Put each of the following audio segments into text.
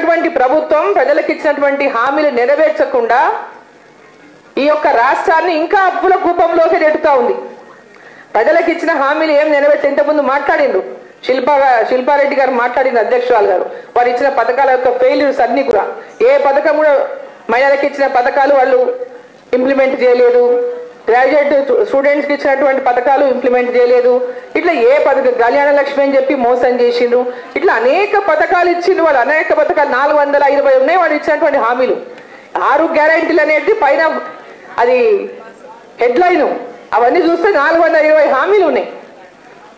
ఉన్నటువంటి ప్రభుత్వం ప్రజలకు ఇచ్చినటువంటి హామీలు నెరవేర్చకుండా ఈ యొక్క రాష్ట్రాన్ని ఇంకా అప్పుల కూపంలోకి నెట్టుతా ఉంది. ప్రజలకు ఇచ్చిన హామీలు ఏం నెరవేర్చి ఇంతకుముందు మాట్లాడిండ్రు శిల్పారెడ్డి గారు మాట్లాడింది, అధ్యక్షురాలు గారు. వారు ఇచ్చిన పథకాల యొక్క ఫెయిల్యూర్స్ అన్ని కూడా, ఏ పథకం కూడా మహిళలకు ఇచ్చిన పథకాలు వాళ్ళు ఇంప్లిమెంట్ చేయలేదు, గ్రాడ్యుయేట్ స్టూడెంట్స్కి ఇచ్చినటువంటి పథకాలు ఇంప్లిమెంట్ చేయలేదు. ఇట్లా ఏ పథకం కళ్యాణ లక్ష్మి అని చెప్పి మోసం చేసిండ్రు. ఇట్లా అనేక పథకాలు ఇచ్చిండ్రు వాళ్ళు, అనేక పథకాలు 420 ఉన్నాయి వాళ్ళు ఇచ్చినటువంటి హామీలు. 6 గ్యారంటీలు అనేది పైన అది హెడ్లైన్, అవన్నీ చూస్తే 420 హామీలు ఉన్నాయి.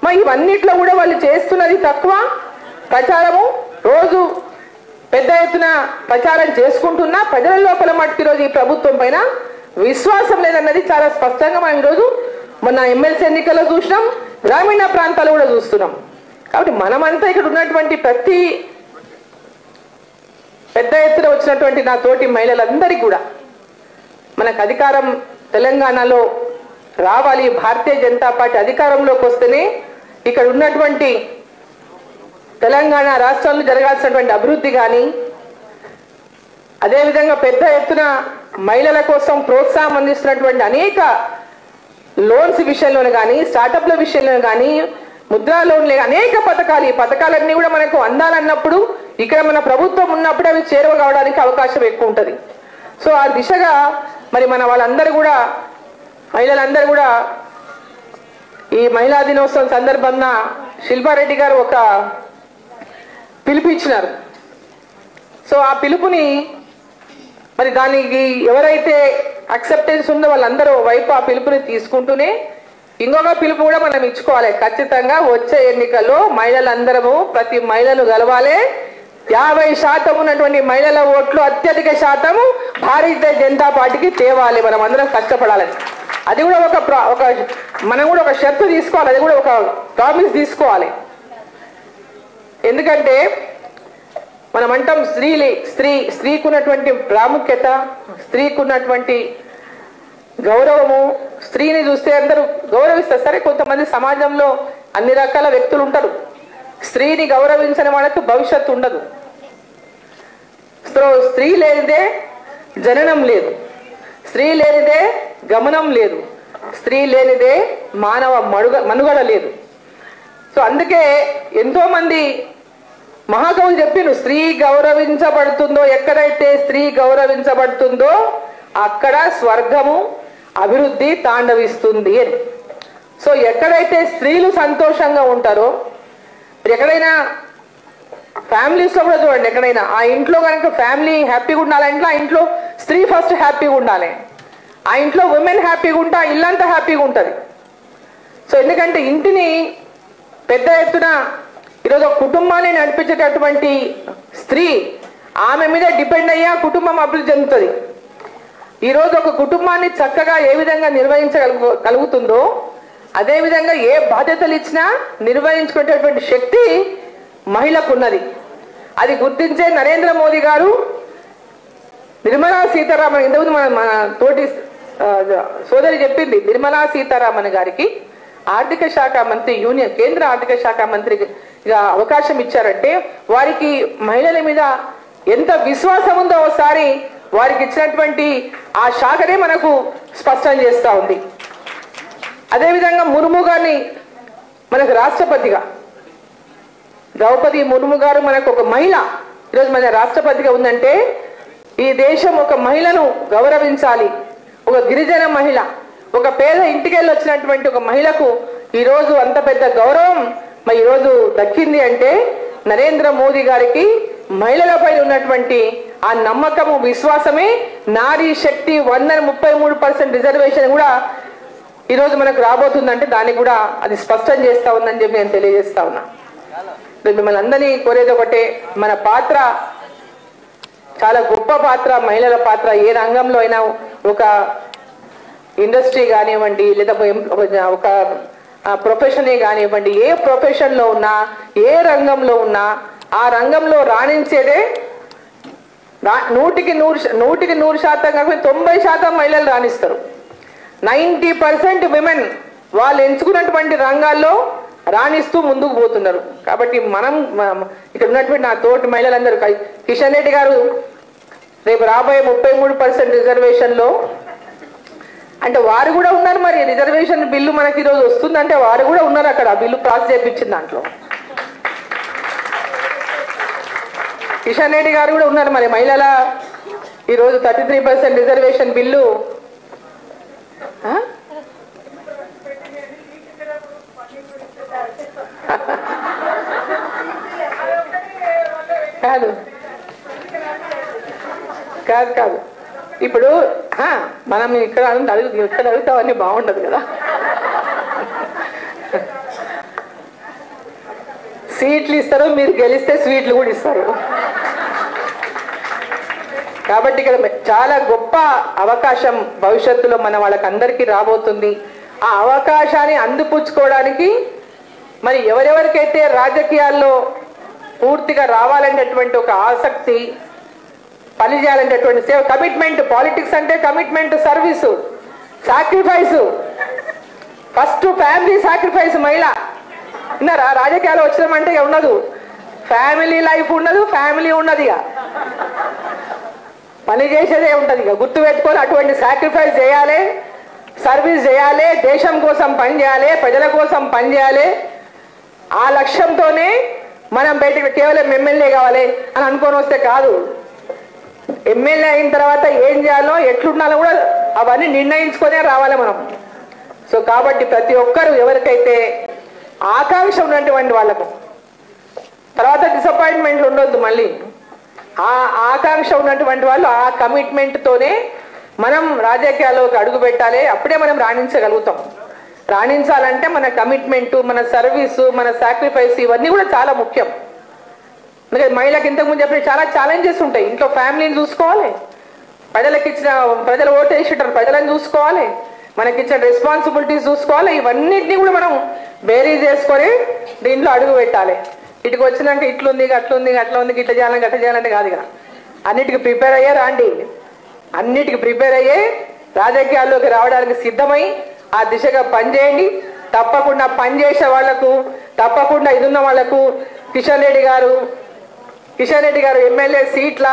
మరి ఇవన్నిట్లో కూడా వాళ్ళు చేస్తున్నది తక్కువ ప్రచారము, రోజు పెద్ద ఎత్తున ప్రచారం చేసుకుంటున్నా ప్రజల లోపల మట్టుకు ఈరోజు ఈ ప్రభుత్వం పైన విశ్వాసం లేదన్నది చాలా స్పష్టంగా మనం ఈరోజు మొన్న ఎమ్మెల్సీ ఎన్నికల్లో చూసినాం, గ్రామీణ ప్రాంతాలు కూడా చూస్తున్నాం. కాబట్టి మనమంతా ఇక్కడ ఉన్నటువంటి ప్రతి పెద్ద ఎత్తున వచ్చినటువంటి నా తోటి మహిళలందరికీ కూడా మనకు అధికారం తెలంగాణలో రావాలి, భారతీయ జనతా పార్టీ అధికారంలోకి వస్తేనే ఇక్కడ ఉన్నటువంటి తెలంగాణ రాష్ట్రంలో జరగాల్సినటువంటి అభివృద్ధి కానీ, అదేవిధంగా పెద్ద ఎత్తున మహిళల కోసం ప్రోత్సాహం అందిస్తున్నటువంటి అనేక లోన్స్ విషయంలోనే కానీ, స్టార్టప్ల విషయంలో కానీ, ముద్రా లోన్లే అనేక పథకాలు, ఈ పథకాలన్నీ కూడా మనకు అందాలన్నప్పుడు ఇక్కడ మన ప్రభుత్వం ఉన్నప్పుడు అవి చేరువ కావడానికి అవకాశం ఎక్కువ ఉంటుంది. సో ఆ దిశగా మరి మన వాళ్ళందరూ కూడా మహిళలందరూ కూడా ఈ మహిళా దినోత్సవం సందర్భంగా శిల్పారెడ్డి గారు ఒక పిలుపు ఇచ్చినారు. సో ఆ పిలుపుని మరి దానికి ఎవరైతే అక్సెప్టెన్స్ ఉందో వాళ్ళందరూ వైపు ఆ పిలుపుని తీసుకుంటూనే ఇంకొక పిలుపు కూడా మనం ఇచ్చుకోవాలి. ఖచ్చితంగా వచ్చే ఎన్నికల్లో మహిళలందరము ప్రతి మహిళను గెలవాలి. 50% ఉన్నటువంటి మహిళల ఓట్లు అత్యధిక శాతము భారతీయ జనతా పార్టీకి తేవాలి. మనం అందరం కష్టపడాలని, అది కూడా ఒక మనం కూడా ఒక షరతు తీసుకోవాలి, అది కూడా ఒక ప్రామిస్ తీసుకోవాలి. ఎందుకంటే మనం అంటాం స్త్రీకి ఉన్నటువంటి ప్రాముఖ్యత, స్త్రీకి ఉన్నటువంటి గౌరవము, స్త్రీని చూస్తే అందరూ గౌరవిస్తారు. సరే, కొంతమంది సమాజంలో అన్ని రకాల వ్యక్తులు ఉంటారు, స్త్రీని గౌరవించని వాళ్ళకు భవిష్యత్తు ఉండదు. స్త్రీ లేనిదే జననం లేదు, స్త్రీ లేనిదే గమనం లేదు, స్త్రీ లేనిదే మానవ మనుగడ లేదు. సో అందుకే ఎంతో మంది మహాకవులు చెప్పిను, స్త్రీ గౌరవించబడుతుందో, ఎక్కడైతే స్త్రీ గౌరవించబడుతుందో అక్కడ స్వర్గము అభివృద్ధి తాండవిస్తుంది అని. సో ఎక్కడైతే స్త్రీలు సంతోషంగా ఉంటారో, ఎక్కడైనా ఫ్యామిలీస్ లో కూడా చూడండి, ఎక్కడైనా ఆ ఇంట్లో కనుక ఫ్యామిలీ హ్యాపీగా ఉండాలంటే ఆ ఇంట్లో స్త్రీ ఫస్ట్ హ్యాపీగా ఉండాలి, ఆ ఇంట్లో ఉమెన్ హ్యాపీగా ఉంటే ఆ ఇల్లంతా హ్యాపీగా ఉంటుంది. సో ఎందుకంటే ఇంటిని పెద్ద ఎత్తున ఈరోజు ఒక కుటుంబాన్ని నడిపించేటటువంటి స్త్రీ, ఆమె మీద డిపెండ్ అయ్యా కుటుంబం అభివృద్ధి చెందుతుంది. ఈరోజు ఒక కుటుంబాన్ని చక్కగా ఏ విధంగా నిర్వహించగలుగుతుందో అదేవిధంగా ఏ బాధ్యతలు ఇచ్చినా నిర్వహించుకునేటటువంటి శక్తి మహిళకు ఉన్నది. అది గుర్తించే నరేంద్ర మోదీ గారు నిర్మలా సీతారామన్, ఇంతకుముందు మన తోటి సోదరి చెప్పింది, నిర్మలా సీతారామన్ గారికి ఆర్థిక శాఖ మంత్రి, కేంద్ర ఆర్థిక శాఖ మంత్రిగా అవకాశం ఇచ్చారంటే వారికి మహిళల మీద ఎంత విశ్వాసం ఉందో ఒకసారి వారికి ఇచ్చినటువంటి ఆ శాఖనే మనకు స్పష్టం చేస్తూ ఉంది. అదేవిధంగా ముర్ము గారిని మనకు రాష్ట్రపతిగా, ద్రౌపది ముర్ము గారు మనకు ఒక మహిళ ఈరోజు మన రాష్ట్రపతిగా ఉందంటే ఈ దేశం ఒక మహిళను గౌరవించాలి. ఒక గిరిజన మహిళ, ఒక పేద ఇంటికెళ్ళి వచ్చినటువంటి ఒక మహిళకు ఈరోజు అంత పెద్ద గౌరవం మరి ఈరోజు దక్కింది అంటే నరేంద్ర మోదీ గారికి మహిళలపై ఉన్నటువంటి ఆ నమ్మకము, విశ్వాసమే నారీ శక్తి 133% రిజర్వేషన్ కూడా ఈరోజు మనకు రాబోతుందంటే దాన్ని కూడా అది స్పష్టం చేస్తా ఉందని చెప్పి నేను తెలియజేస్తా ఉన్నా. మిమ్మల్ని అందరినీ కోరేది ఒకటే, మన పాత్ర చాలా గొప్ప పాత్ర, మహిళల పాత్ర ఏ రంగంలో అయినా, ఒక ఇండస్ట్రీ కానివ్వండి లేదా ఒక ప్రొఫెషనే కానివ్వండి, ఏ ప్రొఫెషన్లో ఉన్నా ఏ రంగంలో ఉన్నా ఆ రంగంలో రాణించేదే 100% కాకపోతే 90% మహిళలు రాణిస్తారు. 90% విమెన్ వాళ్ళు ఎంచుకున్నటువంటి రంగాల్లో రాణిస్తూ ముందుకు పోతున్నారు. కాబట్టి మనం ఇక్కడ ఉన్నటువంటి నా తోటి మహిళలందరూ, కిషన్ రెడ్డి గారు రేపు రాబోయే 33% రిజర్వేషన్లో అంటే వారు కూడా ఉన్నారు. మరి రిజర్వేషన్ బిల్లు మనకి ఈరోజు వస్తుందంటే వారు కూడా ఉన్నారు అక్కడ, బిల్లు పాస్ చేయించిన దాంట్లో కిషన్ రెడ్డి గారు కూడా ఉన్నారు. మరి మహిళల ఈరోజు 33% రిజర్వేషన్ బిల్లు కాదు కాదు కాదు ఇప్పుడు మనం ఇక్కడ అడుగుతామని బాగుంటది కదా. సీట్లు ఇస్తారు, మీరు గెలిస్తే స్వీట్లు కూడా ఇస్తారు. కాబట్టి ఇక్కడ చాలా గొప్ప అవకాశం భవిష్యత్తులో మన వాళ్ళకందరికీ రాబోతుంది. ఆ అవకాశాన్ని అందిపుచ్చుకోవడానికి మరి ఎవరెవరికైతే రాజకీయాల్లో పూర్తిగా రావాలనేటువంటి ఒక ఆసక్తి, పని చేయాలనేటువంటి సేవ, కమిట్మెంట్, పాలిటిక్స్ అంటే commitment, service, sacrifice, first family sacrifice. మహిళ విన్నారా, రాజకీయాలు వచ్చినామంటే ఉండదు, ఫ్యామిలీ లైఫ్ ఉండదు, ఫ్యామిలీ ఉండదు, ఇక పని చేసేదే ఉంటుంది. ఇక గుర్తుపెట్టుకొని అటువంటి సాక్రిఫైస్ చేయాలి, సర్వీస్ చేయాలి, దేశం కోసం పని చేయాలి, ప్రజల కోసం పని చేయాలి. ఆ లక్ష్యంతోనే మనం బయటకు కేవలం ఎమ్మెల్యే కావాలి అని అనుకొని వస్తే కాదు. ఎమ్మెల్యే అయిన తర్వాత ఏం చేయాలో, ఎట్లుండాలో కూడా అవన్నీ నిర్ణయించుకొనే రావాలి మనం. సో కాబట్టి ప్రతి ఒక్కరు ఎవరికైతే ఆకాంక్ష ఉన్నటువంటి వాళ్ళకు తర్వాత డిసప్పాయింట్మెంట్లు ఉండొద్దు. మళ్ళీ ఆ ఆకాంక్ష ఉన్నటువంటి వాళ్ళు ఆ కమిట్మెంట్తోనే మనం రాజకీయాల్లోకి అడుగు పెట్టాలి. అప్పుడే మనం రాణించగలుగుతాం. రాణించాలంటే మన కమిట్మెంటు, మన సర్వీసు, మన సాక్రిఫైస్ ఇవన్నీ కూడా చాలా ముఖ్యం. ఎందుకంటే మహిళకి ఇంతకుముందు చెప్పిన చాలా ఛాలెంజెస్ ఉంటాయి. ఇంట్లో ఫ్యామిలీని చూసుకోవాలి, ప్రజలు ఓటు వేసింటారు, ప్రజలను చూసుకోవాలి, మనకిచ్చిన రెస్పాన్సిబిలిటీస్ చూసుకోవాలి. ఇవన్నిటినీ కూడా మనం బేరీ చేసుకొని దీంట్లో అడుగు పెట్టాలి. ఇటుకు వచ్చినాక ఇట్లుంది, అట్లుంది, అట్లా ఉంది, ఇట్లా చేయాలని గట్ట చేయాలంటే కాదు. ఇక అన్నిటికీ ప్రిపేర్ అయ్యే రాండి, అన్నిటికీ ప్రిపేర్ అయ్యే రాజకీయాల్లోకి రావడానికి సిద్ధమై ఆ దిశగా పనిచేయండి. తప్పకుండా పనిచేసే వాళ్లకు, తప్పకుండా ఇదున్న వాళ్లకు కిషన్ రెడ్డి గారు ఎమ్మెల్యే సీట్ల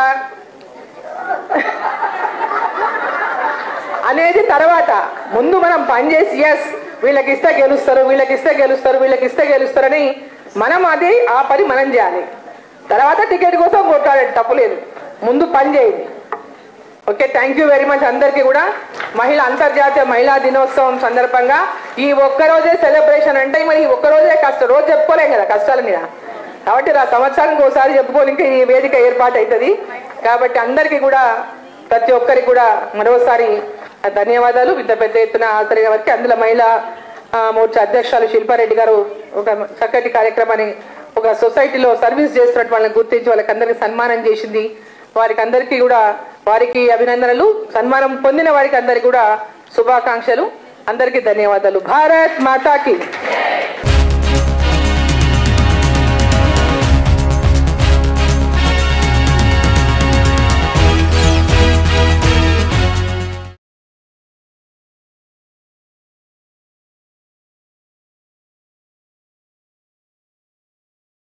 అనేది తర్వాత, ముందు మనం పనిచేసి ఎస్ వీళ్ళకి ఇస్తే గెలుస్తారు, వీళ్ళకి ఇస్తే గెలుస్తారు, వీళ్ళకి ఇస్తే గెలుస్తారని మనం అది ఆ పని మనం చేయాలి. తర్వాత టికెట్ కోసం కొట్టాలంటే తప్పులేదు, ముందు పని చేయండి. Okay, thank you very much అందరికీ కూడా. అంతర్జాతీయ మహిళా దినోత్సవం సందర్భంగా ఈ ఒక్కరోజే సెలబ్రేషన్ అంటే మరి ఈ ఒక్కరోజే కష్టం, రోజు చెప్పుకోలేం కదా కష్టాల మీద. కాబట్టి ఆ సంవత్సరానికి ఒకసారి చెప్పుకోలేక ఈ వేదిక ఏర్పాటు అవుతుంది. కాబట్టి అందరికీ కూడా, ప్రతి ఒక్కరికి కూడా మరోసారి ధన్యవాదాలు. ఇంత పెద్ద ఎత్తున హాజరైన వారికి, అందులో మహిళా మోర్చా అధ్యక్షులు శిల్పారెడ్డి గారు ఒక చక్కటి కార్యక్రమాన్ని, ఒక సొసైటీలో సర్వీస్ చేస్తున్నట్టు వాళ్ళని గుర్తించి వాళ్ళకి అందరికీ సన్మానం చేసింది. వారికి అందరికీ కూడా వారికి అభినందనలు. సన్మానం పొందిన వారికి అందరికీ కూడా శుభాకాంక్షలు. అందరికీ ధన్యవాదాలు. భారత్ మాతాకి.